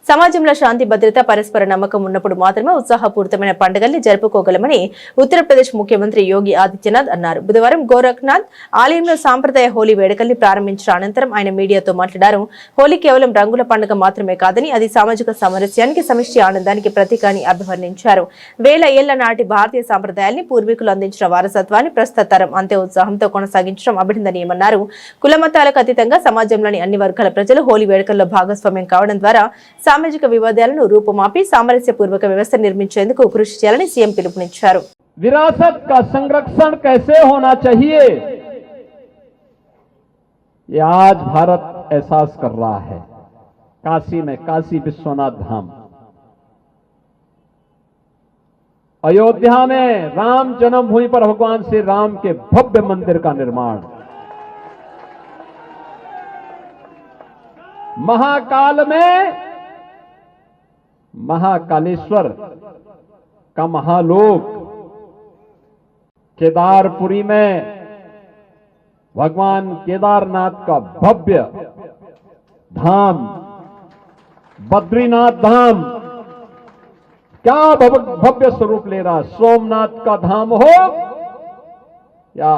సమాజంలో శాంతి భద్రత పరస్పర నమ్మకం ఉన్నప్పుడు మాత్రమే ఉత్సాహపూరితమైన పండుగల్ని జరుపుకోగలమని ఉత్తరప్రదేశ్ ముఖ్యమంత్రి యోగి ఆదిత్యనాథ్ అన్నారు. బుధవారం గోరఖ్నాథ్ ఆలయంలో సాంప్రదాయ హోలీ వేడుకల్ని ప్రారంభించిన అనంతరం ఆయన మీడియాతో మాట్లాడారు. హోలీ కేవలం రంగుల పండుగ మాత్రమే కాదని అది సామాజిక సామరస్యానికి, సమిష్టి ఆనందానికి ప్రతీక అని అభివర్ణించారు. వేల ఏళ్ల నాటి భారతీయ సాంప్రదాయాల్ని, పూర్వీకులు అందించిన వారసత్వాన్ని ప్రస్తుత తరం అంతే ఉత్సాహంతో కొనసాగించడం అభినందనీయమన్నారు. కులమతాలకు అతీతంగా సమాజంలోని అన్ని వర్గాల ప్రజలు హోలీ వేడుకల్లో భాగస్వామ్యం కావడం ద్వారా సామాజిక వివాదాలను రూపుమాపి సామరస్యపూర్వక వ్యవస్థ నిర్మించేందుకు కృషి చేయాలని సీఎం పిలుపునిచ్చారు. विरासत का संरक्षण कैसे होना चाहिए ये आज भारत एहसास कर रहा है. काशी में काशी विश्वनाथ धाम, अयोध्या में राम जन्मभूमि पर भगवान श्री राम के भव्य मंदिर का निर्माण, महाकाल में महाकालेश्वर का महालोक, केदारपुरी में भगवान केदारनाथ का भव्य धाम, बद्रीनाथ धाम क्या भव्य स्वरूप ले रहा. सोमनाथ का धाम हो या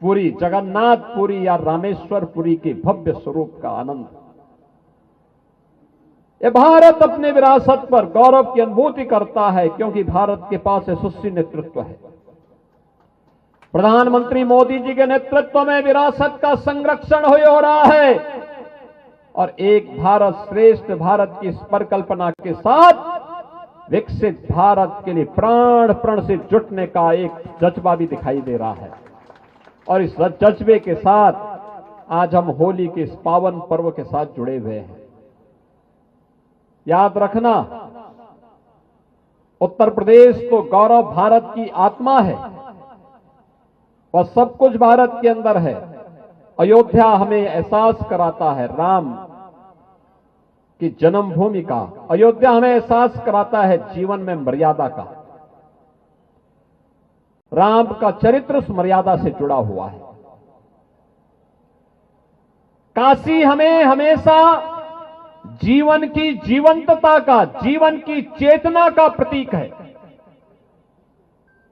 पुरी, जगन्नाथपुरी या रामेश्वरपुरी के भव्य स्वरूप का आनंद. ये भारत अपने विरासत पर गौरव की अनुभूति करता है क्योंकि भारत के पास यशस्वी नेतृत्व है. प्रधानमंत्री मोदी जी के नेतृत्व में विरासत का संरक्षण हो रहा है और एक भारत श्रेष्ठ भारत की इस परिकल्पना के साथ विकसित भारत के लिए प्राण प्रण से जुटने का एक जज्बा भी दिखाई दे रहा है. और इस जज्बे के साथ आज हम होली के इस पावन पर्व के साथ जुड़े हुए हैं. याद रखना, उत्तर प्रदेश तो गौरव भारत की आत्मा है और सब कुछ भारत के अंदर है. अयोध्या हमें एहसास कराता है राम की जन्मभूमि का. अयोध्या हमें एहसास कराता है जीवन में मर्यादा का. राम का चरित्र उस मर्यादा से जुड़ा हुआ है. काशी हमें हमेशा जीवन की जीवंतता का, जीवन की चेतना का प्रतीक है.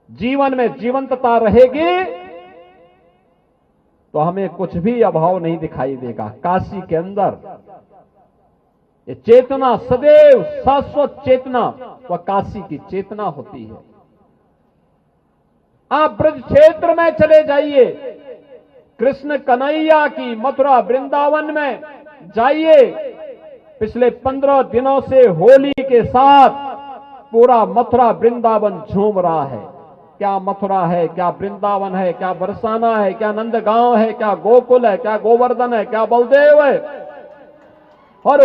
जीवन में जीवंतता रहेगी तो हमें कुछ भी अभाव नहीं दिखाई देगा. काशी के अंदर ये चेतना सदैव शाश्वत चेतना वह काशी की चेतना होती है. आप ब्रज क्षेत्र में चले जाइए, कृष्ण कन्हैया की मथुरा वृंदावन में जाइए. पिछले 15 दिनों से होली के साथ पूरा मथुरा वृंदावन झूम रहा है. क्या मथुरा है, क्या वृंदावन है, क्या बरसाना है, क्या नंदगांव है, क्या गोकुल है, क्या गोवर्धन है, क्या बलदेव है. और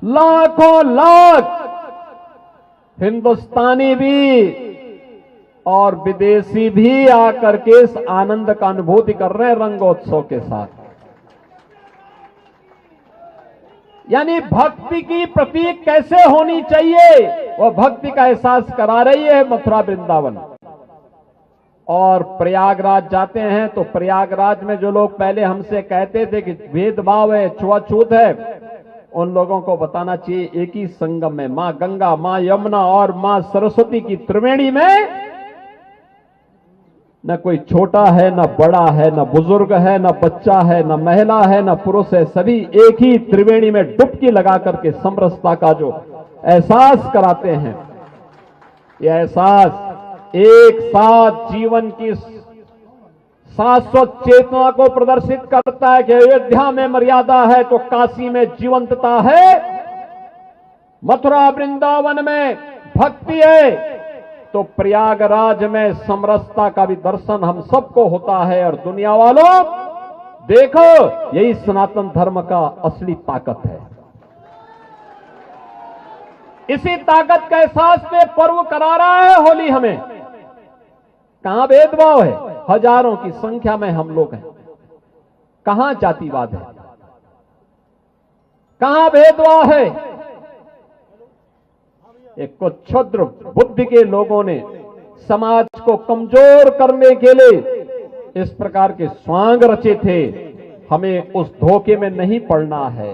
लाखों लाख हिंदुस्तानी भी और विदेशी भी आकर के इस आनंद का अनुभूति कर रहे हैं रंगोत्सव के साथ. यानी भक्ति की प्रतीक कैसे होनी चाहिए वो भक्ति का एहसास करा रही है मथुरा वृंदावन. और प्रयागराज जाते हैं तो प्रयागराज में जो लोग पहले हमसे कहते थे कि भेदभाव है, छुआछूत है, उन लोगों को बताना चाहिए एक ही संगम में मां गंगा, मां यमुना और मां सरस्वती की त्रिवेणी में न कोई छोटा है, न बड़ा है, न बुजुर्ग है, न बच्चा है, न महिला है, न पुरुष है. सभी एक ही त्रिवेणी में डुबकी लगा करके समरसता का जो एहसास कराते हैं, यह एहसास एक साथ जीवन की शाश्वत चेतना को प्रदर्शित करता है कि अयोध्या में मर्यादा है तो काशी में जीवंतता है, मथुरा वृंदावन में भक्ति है तो प्रयागराज में समरसता का भी दर्शन हम सबको होता है. और दुनिया वालों देखो, यही सनातन धर्म का असली ताकत है. इसी ताकत का एहसास पे पर्व करा रहा है होली हमें. कहां भेदभाव है, हजारों की संख्या में हम लोग हैं. कहां जातिवाद है, कहां भेदभाव है. एक कुछ क्षुद्र बुद्धि के लोगों ने समाज को कमजोर करने के लिए इस प्रकार के स्वांग रचे थे. हमें उस धोखे में नहीं पड़ना है.